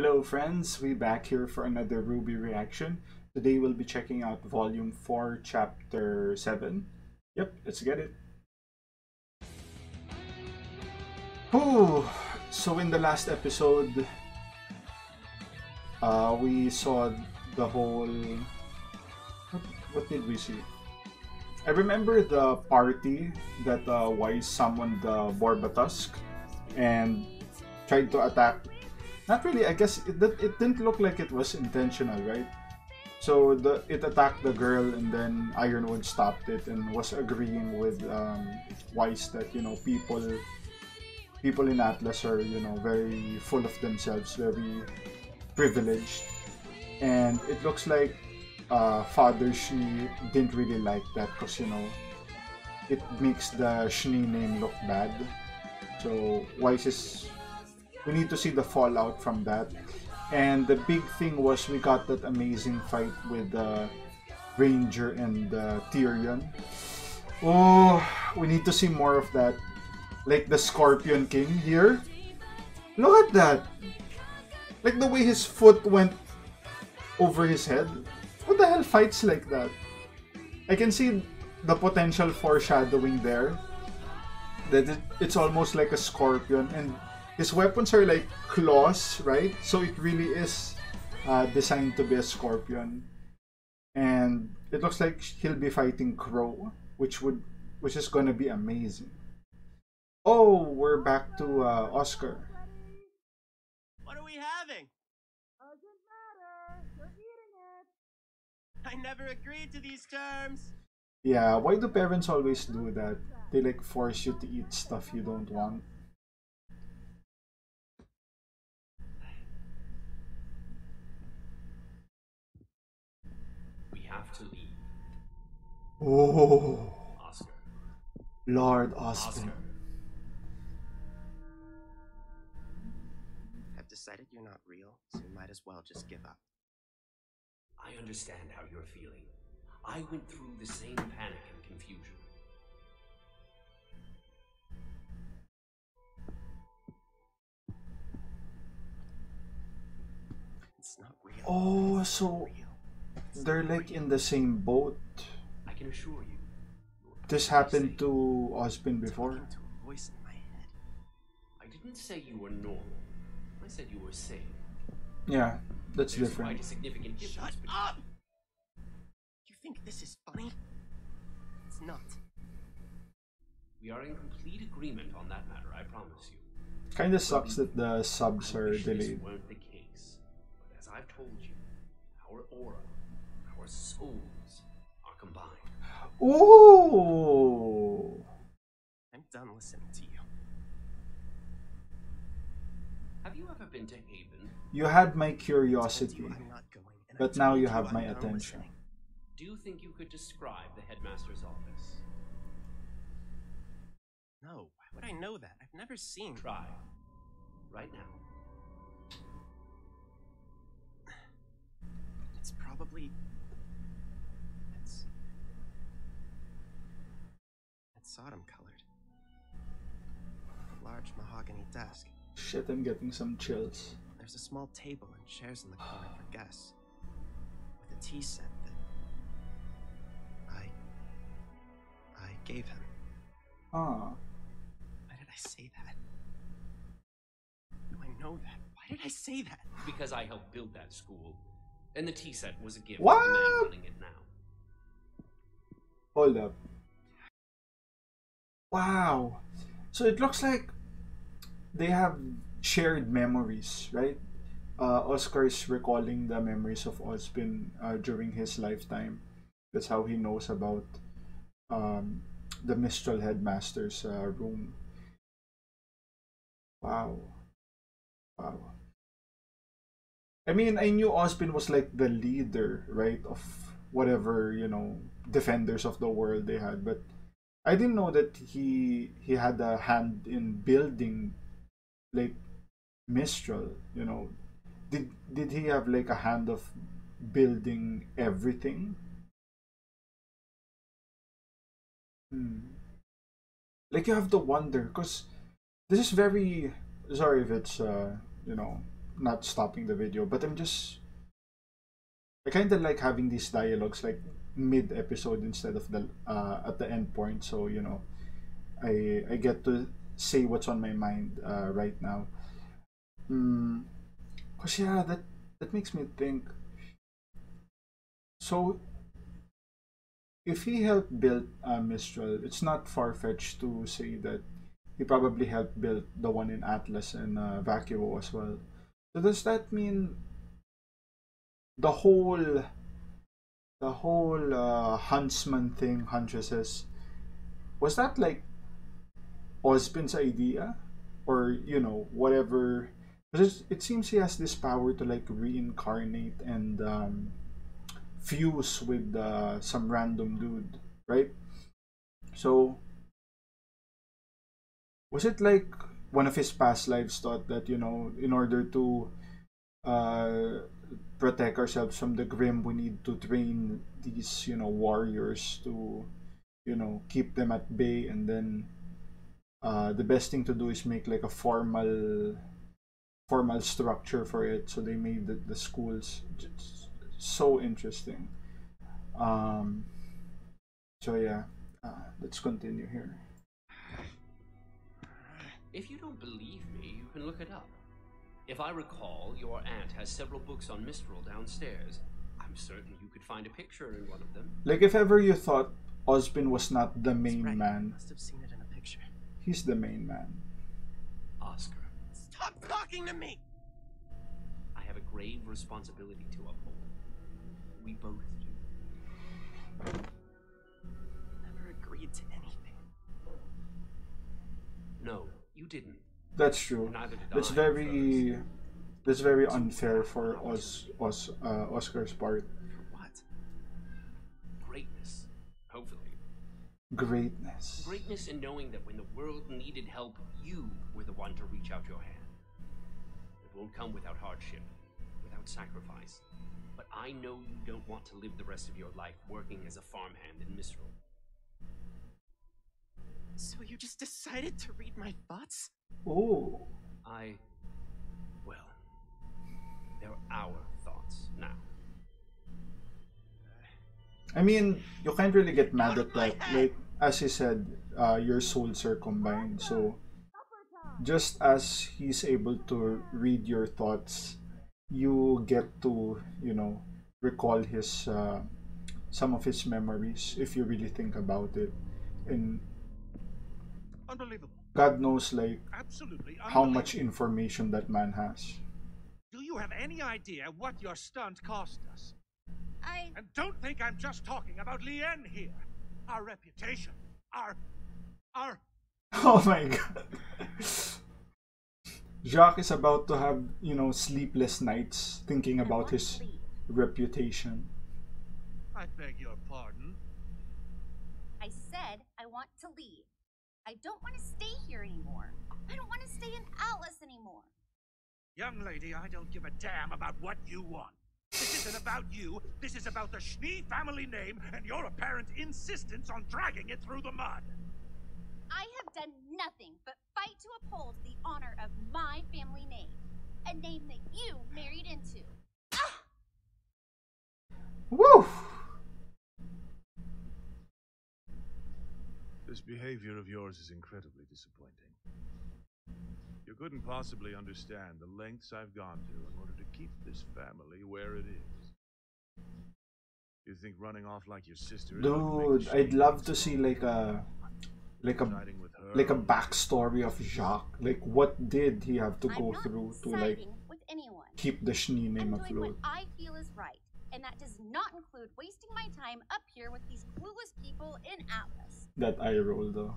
Hello friends, we back here for another RWBY reaction. Today we'll be checking out Volume 4, Chapter 7. Yep, let's get it. Whew. So in the last episode, we saw the whole... What did we see? I remember the party that Wise summoned the Borbatusk and tried to attack. Not really, I guess it didn't look like it was intentional, right? So it attacked the girl and then Ironwood stopped it and was agreeing with Wise that, you know, people in Atlas are, you know, very full of themselves, very privileged. And it looks like Father Schnee didn't really like that because, you know, it makes the Schnee name look bad. So Wise is... We need to see the fallout from that. And the big thing was we got that amazing fight with Ranger and Tyrian. Oh, we need to see more of that. Like the Scorpion King here. Look at that. Like the way his foot went over his head. What the hell fights like that? I can see the potential foreshadowing there. That it's almost like a scorpion, and his weapons are like claws, right? So it really is designed to be a scorpion. And it looks like he'll be fighting Crow, which is gonna be amazing. Oh, we're back to Oscar. What are we having? Doesn't matter. You're eating it. I never agreed to these terms. Yeah, why do parents always do that? They like force you to eat stuff you don't want. We have to leave. Oh, Oscar. Lord Oscar. Oscar. I've decided you're not real, so you might as well just give up. I understand how you're feeling. I went through the same panic and confusion. It's not real. Oh, so they're like in the same boat. I can assure you. This happened to Ospin before. To a voice in my head. I didn't say you were normal. I said you were sane. Yeah, that's There's different. quite a significant difference. Shut up! You think this is funny? It's not. We are in complete agreement on that matter, I promise you. Kinda sucks that the subs I are wish this delayed. weren't the case. But as I've told you, our aura, our souls are combined. Ooh! I'm done listening to you. Have you ever been to Haven? You had my I told curiosity, you I'm not going, and I but now told you have I'm my done attention. listening. Do you think you could describe the headmaster's office? No, why would I know that? I've never seen. Try. Right now. It's probably. It's Sodom colored. A large mahogany desk. Shit, I'm getting some chills. There's a small table and chairs in the corner for guests, with a tea set that I gave him. Ah. Why did I say that? Do I know that? Why did I say that? Because I helped build that school, and the tea set was a gift What? to the man running it now. Hold up. Wow. So it looks like they have shared memories, right? Oscar is recalling the memories of Ozpin during his lifetime. That's how he knows about the Mistral Headmaster's room. Wow. Wow. I mean, I knew Ozpin was like the leader, right, of whatever, you know, defenders of the world they had, but I didn't know that he had a hand in building like Mistral, you know. Did he have like a hand of building everything? Hmm. Like you have to wonder because this is very, sorry if it's you know, not stopping the video, but I kind of like having these dialogues like mid episode instead of the at the end point. So you know, I get to say what's on my mind right now. Mm, cause yeah, that makes me think. So if he helped build Mistral, it's not far fetched to say that he probably helped build the one in Atlas and Vacuo as well. So does that mean the whole huntsman thing, huntresses, was that like Ozpin's idea, or you know whatever? Because it seems he has this power to like reincarnate and fuse with some random dude, right? So was it like one of his past lives thought that you know in order to uh, protect ourselves from the grim, we need to train these you know warriors to you know keep them at bay, and then the best thing to do is make like a formal structure for it. So they made the schools. It's so interesting. Um, so yeah, let's continue here. If you don't believe me, you can look it up. If I recall, your aunt has several books on Mistral downstairs. I'm certain you could find a picture in one of them. Like if ever you thought Ozpin was not the main right. man, Must have seen it in a picture. he's the main man. Oscar, Stop talking to me! I have a grave responsibility to uphold. We both do. Never agreed to anything. No, you didn't. That's true. Neither did That's I very first. that's very unfair for Oscar's part. For what? Greatness, hopefully. Greatness. Greatness in knowing that when the world needed help, you were the one to reach out your hand. It won't come without hardship, without sacrifice. But I know you don't want to live the rest of your life working as a farmhand in Mistral. So you just decided to read my thoughts? Oh. Well, they're our thoughts now. I mean, you can't really get mad at that. Like, as he said, your souls are combined. So, just as he's able to read your thoughts, you get to, you know, recall his some of his memories if you really think about it. And Unbelievable. God knows, like, Absolutely how unbelievable. much information that man has. Do you have any idea what your stunt cost us? I... And don't think I'm just talking about Lien here. Our reputation, our... Oh my god. Jacques is about to have, you know, sleepless nights thinking about his reputation. I beg your pardon. I said I want to leave. I don't want to stay here anymore. I don't want to stay in Atlas anymore. Young lady, I don't give a damn about what you want. This isn't about you. This is about the Schnee family name and your apparent insistence on dragging it through the mud. I have done nothing but fight to uphold the honor of my family name. A name that you married into. Ah! Woo! This behavior of yours is incredibly disappointing. You couldn't possibly understand the lengths I've gone to in order to keep this family where it is. You think running off like your sister is gonna make Dude, the I'd Schnee love to things see go like wrong? a Siding with her like a or with backstory of Jacques. Like what did he have to I'm go not through to like siding with anyone. keep the Schnee name I'm doing what afloat? I feel is right, and that does not include wasting my time up here with these clueless people in Atlas. That eye roll though.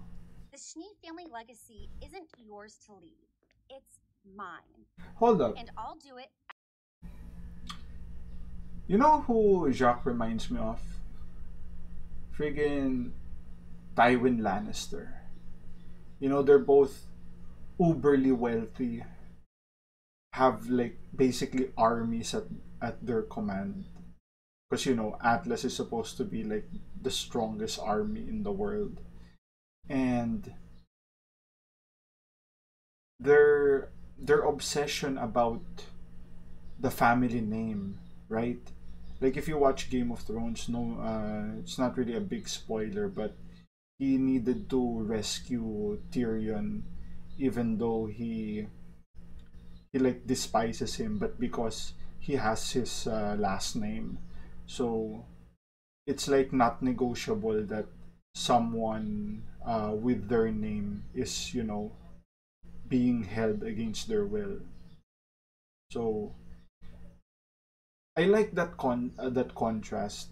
The Schnee family legacy isn't yours to lead. It's mine. Hold up. And I'll do it. You know who Jacques reminds me of? Friggin' Tywin Lannister. You know, they're both uberly wealthy, have like basically armies at their command. Because you know, Atlas is supposed to be like the strongest army in the world. And their obsession about the family name, right? Like if you watch Game of Thrones, no, it's not really a big spoiler, but he needed to rescue Tyrion, even though he like despises him, but because he has his last name, so it's like not negotiable that someone with their name is, you know, being held against their will. So I like that that contrast,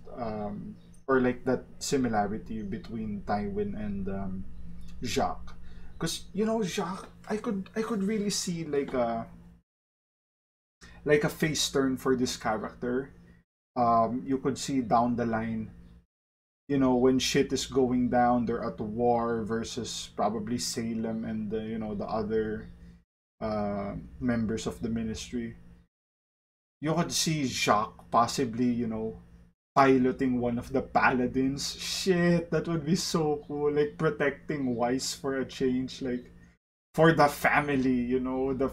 or like that similarity between Tywin and Jacques, because you know Jacques, I could really see like a face turn for this character. You could see down the line, you know, when shit is going down, they're at war versus probably Salem and the, you know, the other members of the ministry. You could see Jacques possibly, you know, piloting one of the paladins. Shit, that would be so cool. Like protecting Weiss for a change, like for the family. You know, the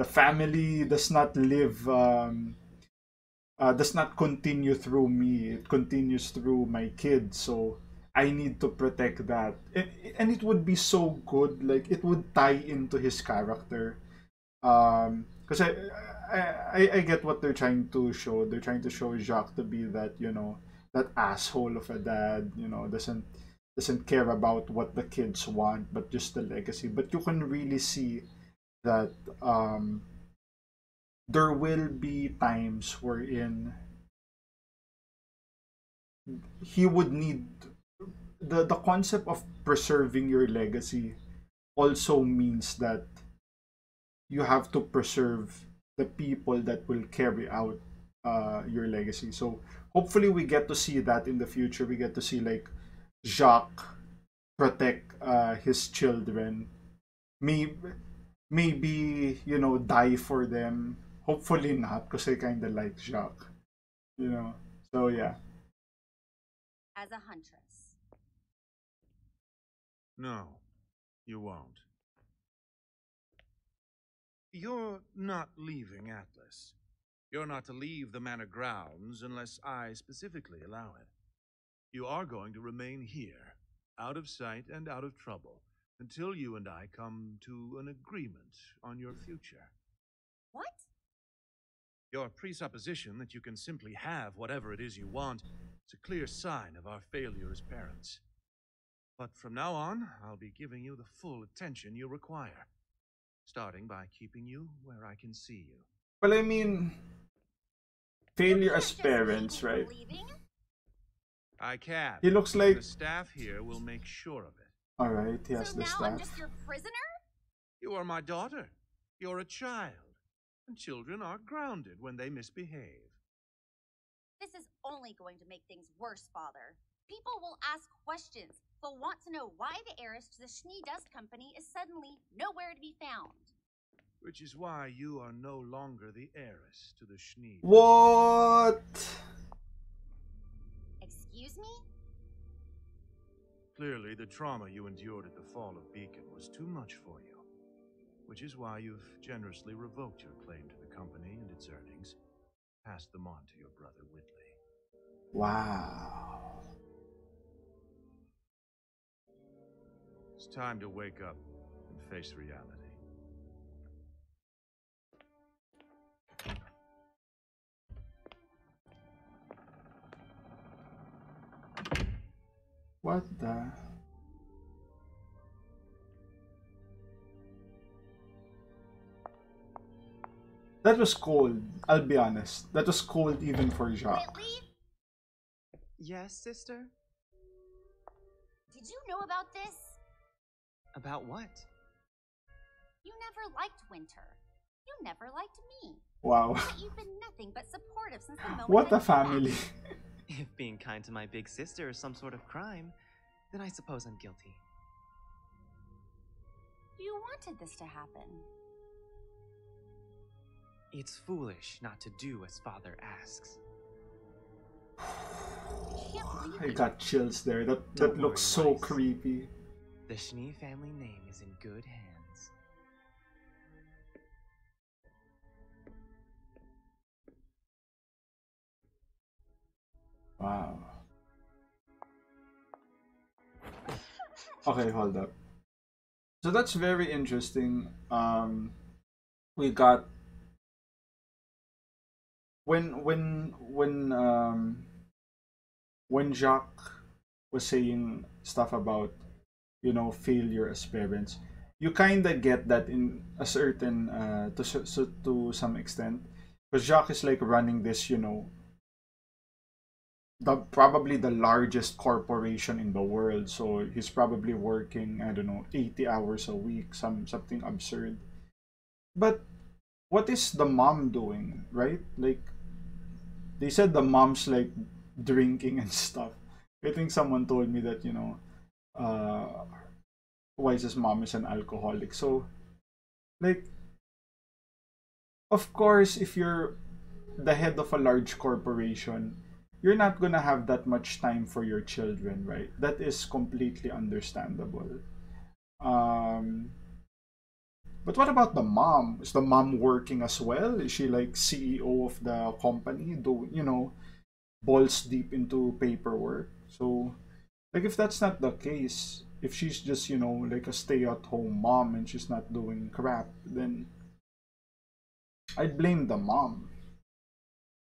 family does not live. Does not continue through me. It continues through my kids. So I need to protect that. And it would be so good. Like it would tie into his character. Because I get what they're trying to show. They're trying to show Jacques to be that, you know, that asshole of a dad. You know, doesn't care about what the kids want, but just the legacy. But you can really see that there will be times wherein he would need the concept of preserving your legacy also means that you have to preserve the people that will carry out your legacy. So hopefully we get to see that in the future. We get to see like Jacques protect his children. Maybe maybe, you know, die for them. Hopefully not, because I kind of like Jacques. You know. So yeah. As a huntress. No, you won't. You're not leaving Atlas. You're not to leave the manor grounds unless I specifically allow it. You are going to remain here, out of sight and out of trouble, until you and I come to an agreement on your future. What? Your presupposition that you can simply have whatever it is you want is a clear sign of our failure as parents. But from now on, I'll be giving you the full attention you require, starting by keeping you where I can see you. Well, I mean, You failure can't as just parents, keep me from right? leaving. I can. He looks and like. the staff here will make sure of it. Alright, he has So the now I'm just staff. your prisoner? You are my daughter. You're a child. And children are grounded when they misbehave. This is only going to make things worse, Father. People will ask questions. They'll want to know why the heiress to the Schnee Dust Company is suddenly nowhere to be found. Which is why you are no longer the heiress to the Schnee. What? Excuse me? Clearly, the trauma you endured at the fall of Beacon was too much for you. Which is why you've generously revoked your claim to the company and its earnings, passed them on to your brother Whitley. Wow. It's time to wake up and face reality. What the? That was cold, I'll be honest. That was cold even for Jacques. Whitley, Yes, sister? did you know about this? About what? You never liked Winter. You never liked me. Wow. But you've been nothing but supportive since the moment What I a came back. family. If being kind to my big sister is some sort of crime, then I suppose I'm guilty. You wanted this to happen. It's foolish not to do as father asks. I can't believe I you. got chills there. That Don't looks worry, so Weiss. creepy. The Schnee family name is in good hands. Wow. Okay, hold up. So that's very interesting. We got when Jacques was saying stuff about, you know, failure as parents, you kind of get that in a certain to some extent, because Jacques is like running this, you know, the probably the largest corporation in the world, so he's probably working, I don't know, 80 hours a week, something absurd. But what is the mom doing, right? Like, they said the mom's like drinking and stuff. I think someone told me that, you know, Wise's mom is an alcoholic. So, like, of course, if you're the head of a large corporation, you're not gonna have that much time for your children, right? That is completely understandable. Um, but what about the mom? Is the mom working as well? Is she like CEO of the company? Do you know, balls deep into paperwork? So, like, if that's not the case, if she's just, you know, like a stay-at-home mom and she's not doing crap, then I'd blame the mom.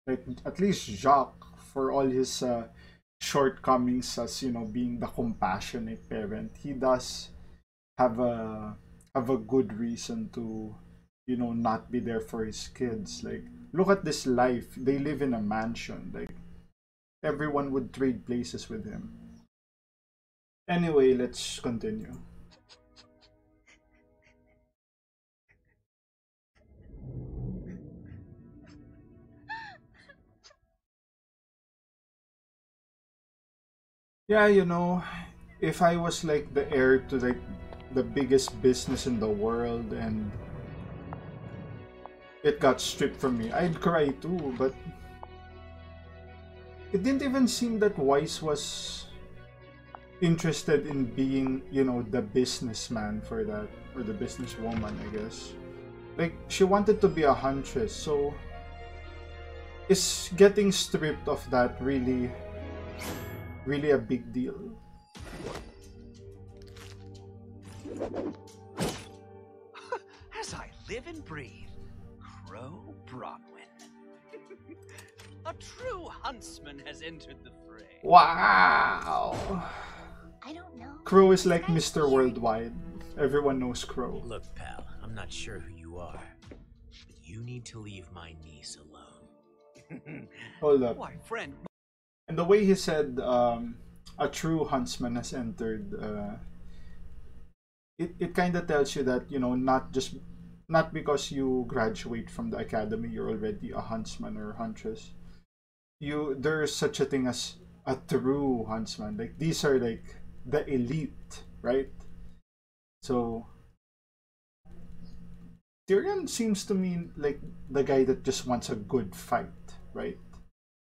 Like, at least Jacques, for all his shortcomings as, you know, being the compassionate parent, he does have a good reason to, you know, not be there for his kids. Like, look at this life. They live in a mansion. Like, everyone would trade places with him. Anyway, let's continue. Yeah, you know, if I was like the heir to like the biggest business in the world and it got stripped from me, I'd cry too. But it didn't even seem that Wise was interested in being, you know, the businessman for that, or the businesswoman, I guess. Like, she wanted to be a huntress, so is getting stripped of that really, really a big deal? As I live and breathe, Crow Bronwyn. A true huntsman has entered the fray. Wow! I don't know. Crow is like Mr. Worldwide. Everyone knows Crow. Look, pal, I'm not sure who you are, but you need to leave my niece alone. Hold up. Why, friend? And the way he said, a true huntsman has entered, it kind of tells you that, you know, not because you graduate from the academy, you're already a huntsman or huntress. There's such a thing as a true huntsman. Like, these are like the elite, right? So Tyrian seems to me like the guy that just wants a good fight, right?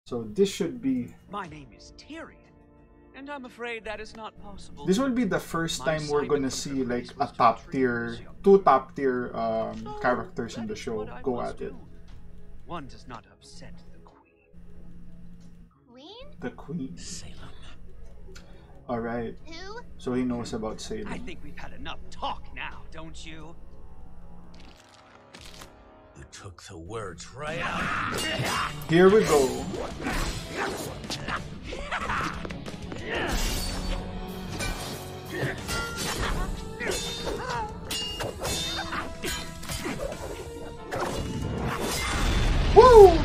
So this should be... My name is Tyrian, and I'm afraid that is not possible. This will be the first My time we're gonna assignment from see the like priest a was to top treat tier, this young two top tier So, characters in that the is show what I go must at it. do. One does not upset the queen. Queen? The Queen. Salem. Alright, Who? so he knows about I Salem. think we've had enough talk now, don't you? You took the words right out. Here we go. Woo!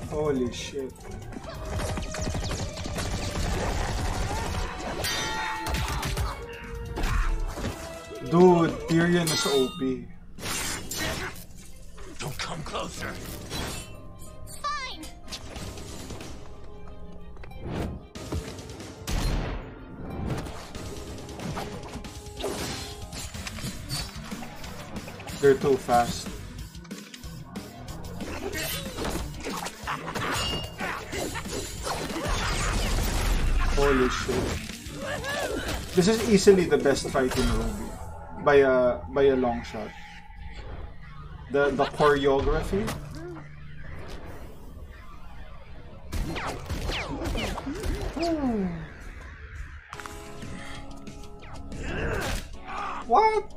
Holy shit. Dude, Tyrion is OP. Don't come closer. Fine. They're too fast. Holy shit. This is easily the best fight in RWBY by a long shot. The choreography. Ooh. What?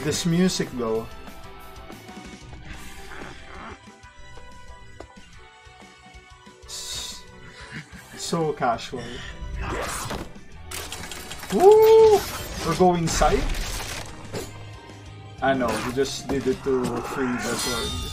This music though. So casual. Woo! We're going side? I know, we just did it to free the sword.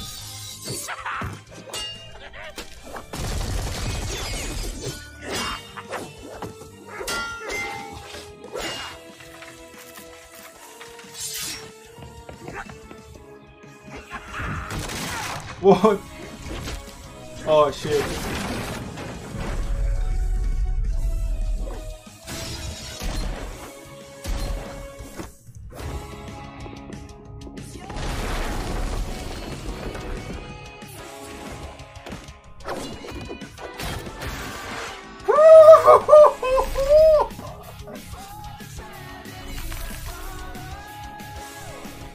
What? Oh shit.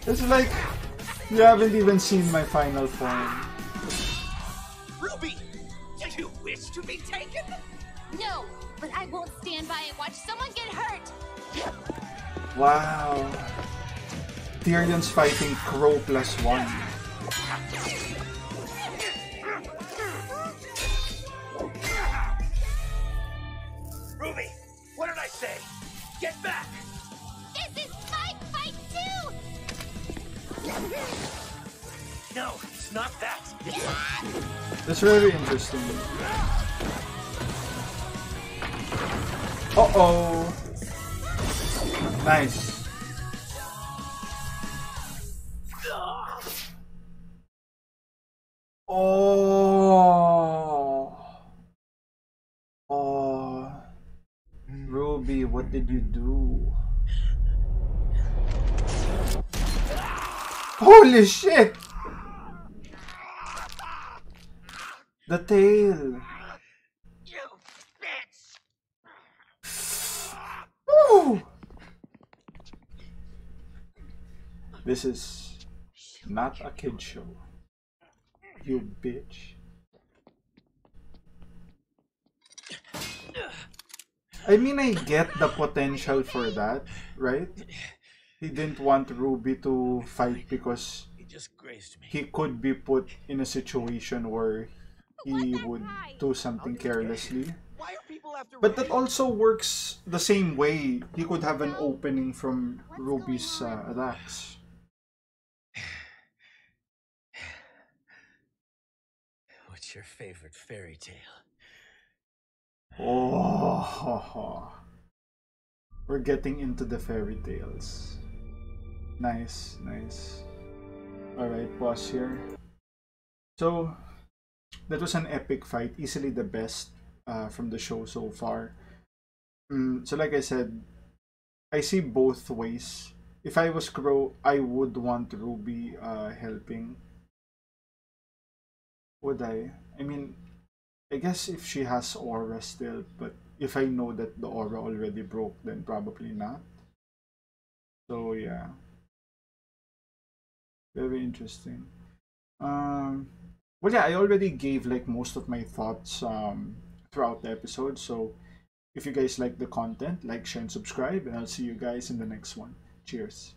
It's like you haven't even seen my final form. Ruby, do you wish to be taken? No, but I won't stand by and watch someone get hurt. Wow. Tyrion's fighting Crow +1. Ruby, what did I say? Get back! This is my fight too! No, it's not that. That's very interesting. Uh-oh. Nice. Oh. Oh. RWBY, what did you do? Holy shit! The tail. You bitch! Woo! This is not a kid show. You bitch. I mean, I get the potential for that, right? He didn't want RWBY to fight because He just grazed me. he could be put in a situation where he would do something carelessly. Why are people after But that also works the same way. He could have an opening from RWBY's attacks. What's your favorite fairy tale? Oh, we're getting into the fairy tales. Nice, nice. Alright, pause here. So, that was an epic fight. Easily the best from the show so far. So like I said, I see both ways. If I was Crow, I would want RWBY helping. Would I? I mean, I guess if she has aura still, but if I know that the aura already broke, then probably not. So yeah. Very interesting. Well yeah, I already gave like most of my thoughts throughout the episode, so if you guys like the content, like, share, and subscribe, and I'll see you guys in the next one. Cheers.